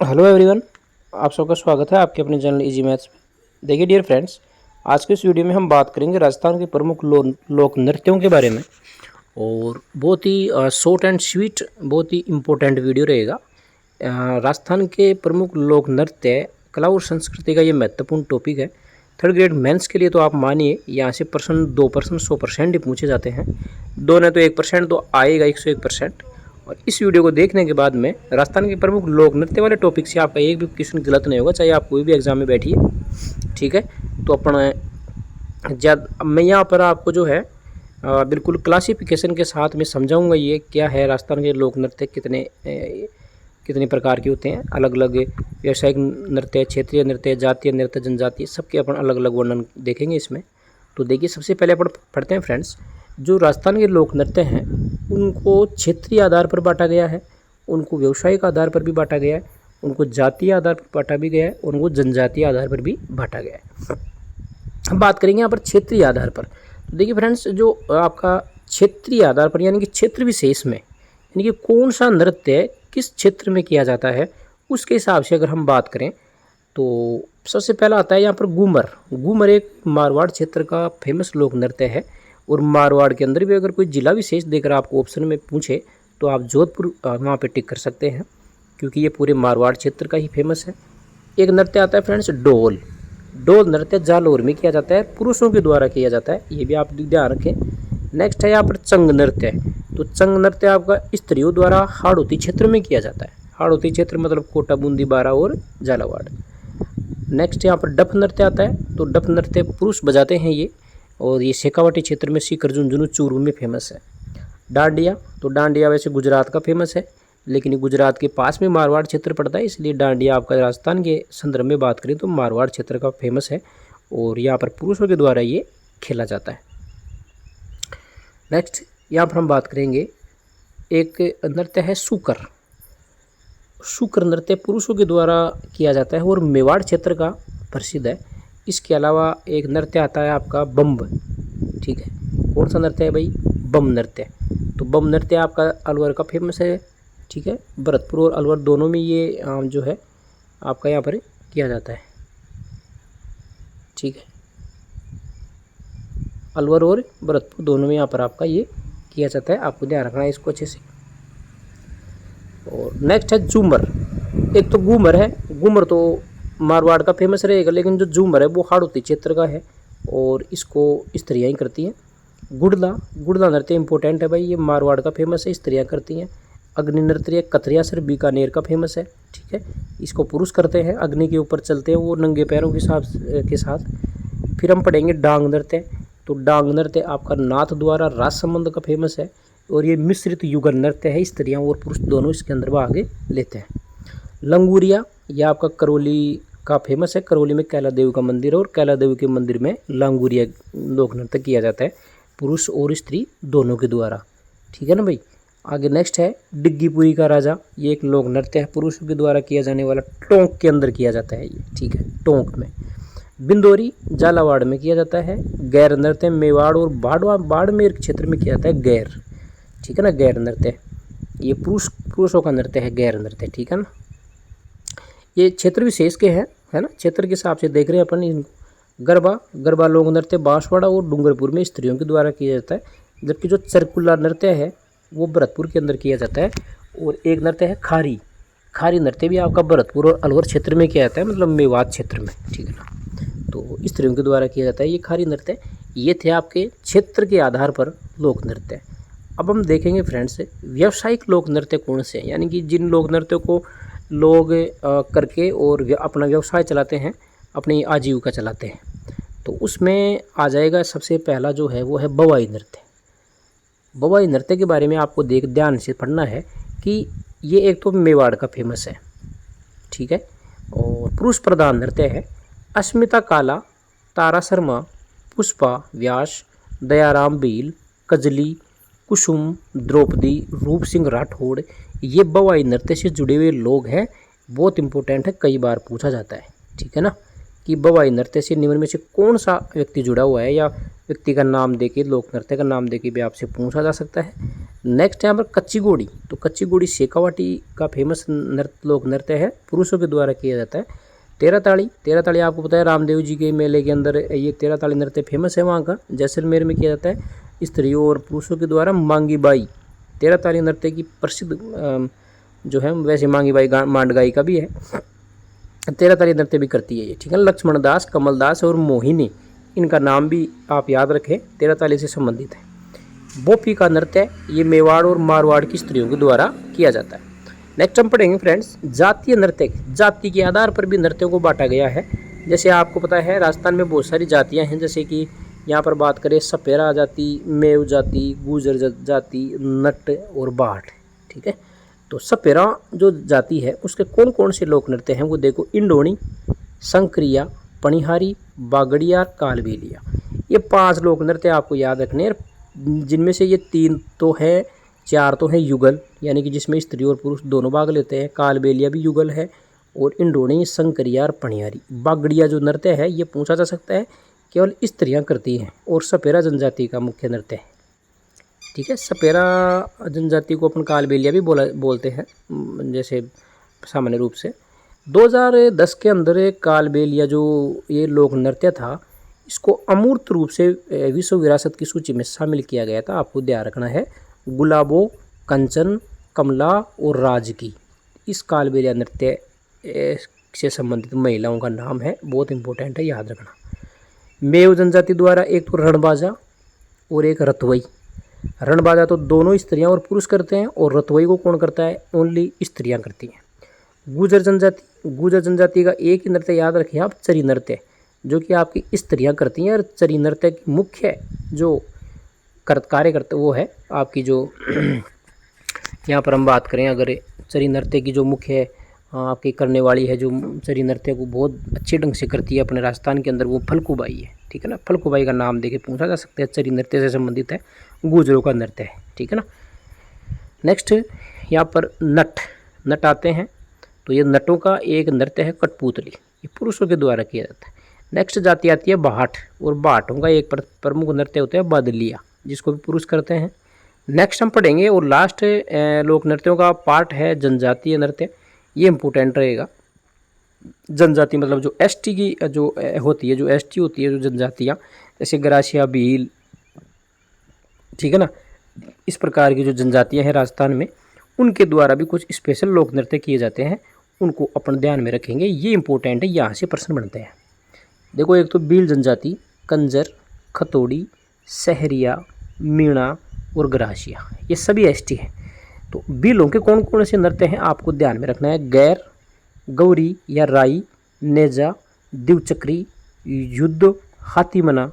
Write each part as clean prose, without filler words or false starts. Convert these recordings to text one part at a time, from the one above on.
Hello everyone, आप सबका स्वागत है आपके अपने चैनल इजी मैथ्स में। देखिए डियर फ्रेंड्स, आज के इस वीडियो में हम बात करेंगे राजस्थान के प्रमुख लोक नृत्यों के बारे में। और बहुत ही शॉर्ट एंड स्वीट, बहुत ही इम्पोर्टेंट वीडियो रहेगा। राजस्थान के प्रमुख लोक नृत्य, कला और संस्कृति का ये महत्वपूर्ण टॉपिक है। थर्ड ग्रेड मेंस के लिए तो आप मानिए यहाँ से परसेंट 2% 100% ही पूछे जाते हैं। दो ने तो 1% तो आएगा, 101%। और इस वीडियो को देखने के बाद में राजस्थान के प्रमुख लोक नृत्य वाले टॉपिक से आपका एक भी क्वेश्चन गलत नहीं होगा, चाहे आप कोई भी एग्जाम में बैठिए। ठीक है, तो मैं यहाँ पर आपको जो है बिल्कुल क्लासिफिकेशन के साथ में समझाऊंगा ये क्या है राजस्थान के लोक नृत्य, कितने प्रकार के होते हैं। अलग अलग व्यावसायिक नृत्य, क्षेत्रीय नृत्य, जातीय नृत्य, जनजातीय, सबके अपन अलग अलग वर्णन देखेंगे इसमें। तो देखिए, सबसे पहले अपन पढ़ते हैं फ्रेंड्स। जो राजस्थान के लोक नृत्य हैं उनको क्षेत्रीय आधार पर बांटा गया है, उनको व्यवसायिक आधार पर भी बांटा गया है, उनको जातीय आधार पर बांटा भी गया है, और उनको जनजातीय आधार पर भी बांटा गया है। हम बात करेंगे यहाँ पर क्षेत्रीय आधार पर। तो देखिए फ्रेंड्स, जो आपका क्षेत्रीय आधार पर यानी कि क्षेत्र विशेष में, यानी कि कौन सा नृत्य किस क्षेत्र में किया जाता है, उसके हिसाब से अगर हम बात करें तो सबसे पहला आता है यहाँ पर घूमर। घूमर एक मारवाड़ क्षेत्र का फेमस लोक नृत्य है। और मारवाड़ के अंदर भी अगर कोई जिला विशेष देकर आपको ऑप्शन में पूछे तो आप जोधपुर वहाँ पे टिक कर सकते हैं, क्योंकि ये पूरे मारवाड़ क्षेत्र का ही फेमस है। एक नृत्य आता है फ्रेंड्स ढोल। ढोल नृत्य जालौर में किया जाता है, पुरुषों के द्वारा किया जाता है, ये भी आप ध्यान रखें। नेक्स्ट है यहाँ पर चंग नृत्य। तो चंग नृत्य आपका स्त्रियों द्वारा हाड़ौती क्षेत्र में किया जाता है। हाड़ौती क्षेत्र मतलब कोटा, बूंदी, बारा और झालावाड़। नेक्स्ट यहाँ पर डफ नृत्य आता है। तो डफ नृत्य पुरुष बजाते हैं ये, और ये शेखावाटी क्षेत्र में सीकर, झुंझुनू, चूरू में फेमस है। डांडिया, तो डांडिया वैसे गुजरात का फेमस है, लेकिन गुजरात के पास में मारवाड़ क्षेत्र पड़ता है, इसलिए डांडिया आपका राजस्थान के संदर्भ में बात करें तो मारवाड़ क्षेत्र का फेमस है, और यहाँ पर पुरुषों के द्वारा ये खेला जाता है। नेक्स्ट यहाँ पर हम बात करेंगे, एक नृत्य है सूकर। सूकर नृत्य पुरुषों के द्वारा किया जाता है और मेवाड़ क्षेत्र का प्रसिद्ध है। इसके अलावा एक नृत्य आता है आपका बम्ब। ठीक है, कौन सा नृत्य है भाई? बम नृत्य। तो बम नृत्य आपका अलवर का फेमस है। ठीक है, भरतपुर और अलवर दोनों में ये जो है आपका यहाँ पर किया जाता है। ठीक है, अलवर और भरतपुर दोनों में यहाँ पर आपका ये किया जाता है, आपको ध्यान रखना है इसको अच्छे से। और नेक्स्ट है झूमर। एक तो घूमर है, घूमर तो मारवाड़ का फेमस रहेगा, लेकिन जो झूमर है वो हाड़ौती क्षेत्र का है और इसको स्त्रियाँ ही करती हैं। गुड़ला, गुड़ला नृत्य इंपॉर्टेंट है भाई, ये मारवाड़ का फेमस है, स्त्रियाँ करती हैं। अग्नि नृत्य कतरिया सर बीकानेर का फेमस है। ठीक है, इसको पुरुष करते हैं, अग्नि के ऊपर चलते हैं वो नंगे पैरों के साथ। फिर हम पढ़ेंगे डांग नृत्य। तो डांग नृत्य आपका नाथ द्वारा राजसमंद का फेमस है, और ये मिश्रित युगल नृत्य है, स्त्रियाँ और पुरुष दोनों इसके अंदर भाग लेते हैं। लंगूरिया, यह आपका करौली का फेमस है। करौली में कैला देवी का मंदिर है, और कैला देवी के मंदिर में लांगूरिया लोक नृत्य किया जाता है, पुरुष और स्त्री दोनों के द्वारा। ठीक है ना भाई। आगे नेक्स्ट है डिग्गीपुरी का राजा। ये एक लोक नृत्य है, पुरुषों के द्वारा किया जाने वाला, टोंक के अंदर किया जाता है ये। ठीक है, टोंक में। बिंदोरी झालावाड़ में किया जाता है। गैर नृत्य मेवाड़ और बाड़मेर क्षेत्र में किया जाता है गैर। ठीक है ना, गैर नृत्य ये पुरुषों का नृत्य है, गैर नृत्य। ठीक है ना, ये क्षेत्र विशेष के हैं, है ना, क्षेत्र के हिसाब से देख रहे हैं अपन इनको। गरबा, गरबा लोक नृत्य बांसवाड़ा और डूंगरपुर में स्त्रियों के द्वारा किया जाता है, जबकि जो चरकुल्ला नृत्य है वो भरतपुर के अंदर किया जाता है। और एक नृत्य है खारी। खारी नृत्य भी आपका भरतपुर और अलवर क्षेत्र में किया जाता है, मतलब मेवात क्षेत्र में। ठीक है ना, तो स्त्रियों के द्वारा किया जाता है ये खारी नृत्य। ये थे आपके क्षेत्र के आधार पर लोक नृत्य। अब हम देखेंगे फ्रेंड्स व्यावसायिक लोक नृत्य कौन से हैं, यानी कि जिन लोक नृत्यों को लोग करके और अपना व्यवसाय चलाते हैं, अपनी आजीविका चलाते हैं। तो उसमें आ जाएगा सबसे पहला जो है वो है बवाई नृत्य। बवाई नृत्य के बारे में आपको ध्यान से पढ़ना है कि ये एक तो मेवाड़ का फेमस है। ठीक है, और पुरुष प्रधान नृत्य है। अस्मिता काला, तारा शर्मा, पुष्पा व्यास, दयाराम भील, कजली, कुसुम, द्रौपदी, रूप सिंह राठौड़, ये बवाई नृत्य से जुड़े हुए लोग हैं। बहुत इंपॉर्टेंट है, कई बार पूछा जाता है। ठीक है ना, कि बवाई नृत्य से निम्न में से कौन सा व्यक्ति जुड़ा हुआ है, या व्यक्ति का नाम देके, लोक नृत्य का नाम देके भी आपसे पूछा जा सकता है। नेक्स्ट यहाँ पर कच्ची घोड़ी। तो कच्ची घोड़ी शेखावाटी का फेमस नृत्य, लोक नृत्य है, पुरुषों के द्वारा किया जाता है। तेरह ताड़ी आपको पता है रामदेव जी के मेले के अंदर ये तेरह ताड़ी नृत्य फेमस है वहाँ का, जैसलमेर में किया जाता है। स्त्रियों और पुरुषों के द्वारा मांगी बाई तेरह ताड़ी नृत्य की प्रसिद्ध जो है, वैसे मांगी बाई मांड गायिका भी है, तेरह ताड़ी नृत्य भी करती है ये, ठीक है। लक्ष्मण दास, कमल दास और मोहिनी, इनका नाम भी आप याद रखें, तेरह ताड़ी से संबंधित है। बोपी का नृत्य ये मेवाड़ और मारवाड़ की स्त्रियों के द्वारा किया जाता है। नेक्स्ट हम पढ़ेंगे फ्रेंड्स जातीय नृत्य। जाति के आधार पर भी नृत्यों को बांटा गया है। जैसे आपको पता है राजस्थान में बहुत सारी जातियां हैं, जैसे कि यहाँ पर बात करें सपेरा जाति, मेव जाति, गुजर जाति, नट और बाठ, ठीक है। तो सपेरा जो जाति है उसके कौन कौन से लोक नृत्य हैं वो देखो, इंडोनी, संक्रिया, पणिहारी, बागड़िया, कालबेलिया। ये 5 लोक नृत्य आपको याद रखने हैं, जिनमें से ये 3 तो है, 4 तो है युगल, यानी कि जिसमें स्त्री और पुरुष दोनों भाग लेते हैं। कालबेलिया भी युगल है, और इंडोनी, संक्रिया और पणिहारी। बागड़िया जो नृत्य है ये पूछा जा सकता है, केवल स्त्रियां करती हैं, और सपेरा जनजाति का मुख्य नृत्य है, ठीक है। सपेरा जनजाति को अपन कालबेलिया भी बोलते हैं जैसे सामान्य रूप से। 2010 के अंदर कालबेलिया जो ये लोक नृत्य था, इसको अमूर्त रूप से विश्व विरासत की सूची में शामिल किया गया था। आपको ध्यान रखना है, गुलाबो, कंचन, कमला और राज की इस कालबेलिया नृत्य से संबंधित महिलाओं का नाम है, बहुत इंपॉर्टेंट है, याद रखना। मेव जनजाति द्वारा एक तो रणबाजा और एक रतवई। रणबाजा तो दोनों स्त्रियां और पुरुष करते हैं, और रतवई को कौन करता है, ओनली स्त्रियां करती हैं। गुजर जनजाति का एक ही नृत्य याद रखिए आप, चरी नृत्य, जो कि आपकी स्त्रियां करती हैं। और चरी नृत्य की मुख्य जो कार्य करते वो है आपकी जो यहाँ पर हम बात करें अगर चरी नृत्य की जो मुख्य आपकी करने वाली है, जो चरी नृत्य को बहुत अच्छे ढंग से करती है अपने राजस्थान के अंदर, वो फलकूबाई है, ठीक है ना। फलकूबाई का नाम देके पूछा जा सकता है, चरी नृत्य से संबंधित है, गुजरों का नृत्य है, ठीक है ना। नेक्स्ट यहाँ पर नट आते हैं, तो ये नटों का एक नृत्य है कठपुतली, ये पुरुषों के द्वारा किया जाता है। नेक्स्ट जाति आती है बाहट, और बाहटों का एक प्रमुख नृत्य होता है बादलिया, जिसको भी पुरुष करते हैं। नेक्स्ट हम पढ़ेंगे और लास्ट लोक नृत्यों का पार्ट है जनजातीय नृत्य, ये इम्पोर्टेंट रहेगा। जनजाति मतलब जो एसटी की जो होती है, जो एसटी होती है, जो जनजातियाँ जैसे गरासिया, भील, ठीक है ना, इस प्रकार की जो जनजातियाँ हैं राजस्थान में, उनके द्वारा भी कुछ स्पेशल लोक नृत्य किए जाते हैं, उनको अपन ध्यान में रखेंगे, ये इंपॉर्टेंट है, यहाँ से प्रश्न बनते हैं। देखो एक तो भील जनजाति, कंजर, खतोड़ी, सहरिया, मीणा और गरासिया, ये सभी एसटी हैं। तो भीलों के कौन कौन से नृत्य हैं आपको ध्यान में रखना है, गैर, गौरी या राई, नेजा, दिवचक्री, युद्ध, हाथीमना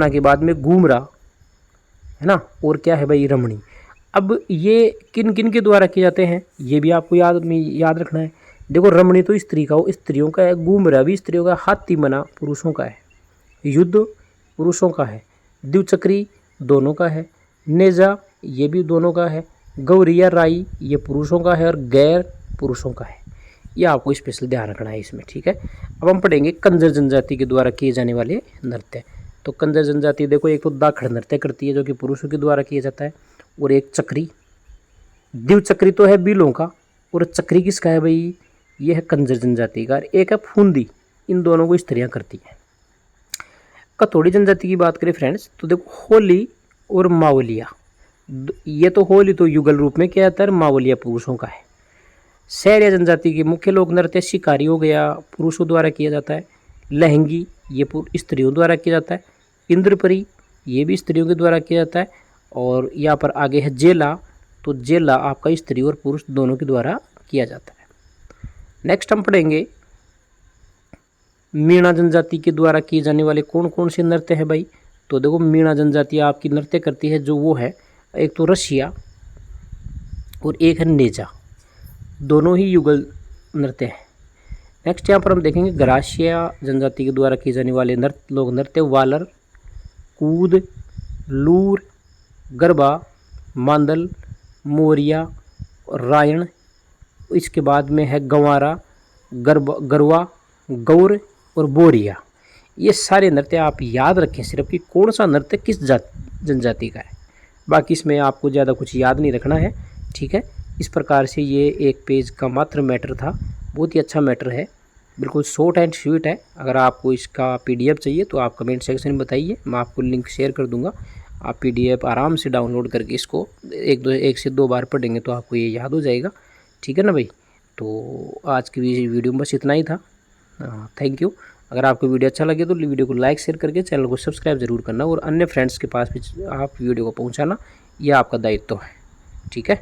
के बाद में घूमरा, है ना, और क्या है भाई, रमणी। अब ये किन किन के द्वारा किए जाते हैं ये भी आपको याद रखना है। देखो रमणी तो स्त्रियों का है, घूमरा भी स्त्रियों का, हाथीमना पुरुषों का है, युद्ध पुरुषों का है, दिवचक्री दोनों का है, नेजा ये भी दोनों का है, गौरी या राई ये पुरुषों का है, और गैर पुरुषों का है। ये आपको स्पेशल ध्यान रखना है इसमें, ठीक है। अब हम पढ़ेंगे कंजर जनजाति के द्वारा किए जाने वाले नृत्य। तो कंजर जनजाति देखो एक तो दाखड़ नृत्य करती है, जो कि पुरुषों के द्वारा किया जाता है, और एक चक्री, दिवचक्री तो है बिलों का, और चक्री किसका है भाई, ये है कंजर जनजाति का। एक है फूंदी, इन दोनों को स्त्रियां करती हैं। कथोड़ी जनजाति की बात करें फ्रेंड्स, तो देखो होली और मावलिया, ये तो होली तो युगल रूप में किया जाता है, मावलिया पुरुषों का है। सहरिया जनजाति के मुख्य लोक नृत्य शिकारी हो गया, पुरुषों द्वारा किया जाता है। लहंगी ये स्त्रियों द्वारा किया जाता है। इंद्रपरी ये भी स्त्रियों के द्वारा किया जाता है। और यहाँ पर आगे है जेला, तो जेला आपका स्त्री और पुरुष दोनों के द्वारा किया जाता है। नेक्स्ट हम पढ़ेंगे मीणा जनजाति के द्वारा किए जाने वाले कौन कौन से नृत्य है भाई। तो देखो मीणा जनजाति आपकी नृत्य करती है, जो वो है एक तो रशिया और एक है नेजा, दोनों ही युगल नृत्य है। नेक्स्ट यहाँ पर हम देखेंगे गरासिया जनजाति के द्वारा किए जाने वाले लोक नृत्य वालर, कूद, लूर, गरबा, मांदल, मोरिया, रायण। इसके बाद में है गंवारा, गरवा, गौर और बोरिया। ये सारे नृत्य आप याद रखें सिर्फ कि कौन सा नृत्य किस जनजाति का है। बाकी इसमें आपको ज़्यादा कुछ याद नहीं रखना है, ठीक है। इस प्रकार से ये एक पेज का मात्र मैटर था, बहुत ही अच्छा मैटर है, बिल्कुल शॉर्ट एंड स्वीट है। अगर आपको इसका PDF चाहिए तो आप कमेंट सेक्शन में बताइए, मैं आपको लिंक शेयर कर दूंगा। आप PDF आराम से डाउनलोड करके इसको एक से दो बार पढ़ेंगे तो आपको ये याद हो जाएगा, ठीक है ना भाई। तो आज की वीडियो में बस इतना ही था। Thank you. अगर आपको वीडियो अच्छा लगे तो वीडियो को लाइक शेयर करके चैनल को सब्सक्राइब जरूर करना और अन्य फ्रेंड्स के पास भी आप वीडियो को पहुंचाना, यह आपका दायित्व है, ठीक है।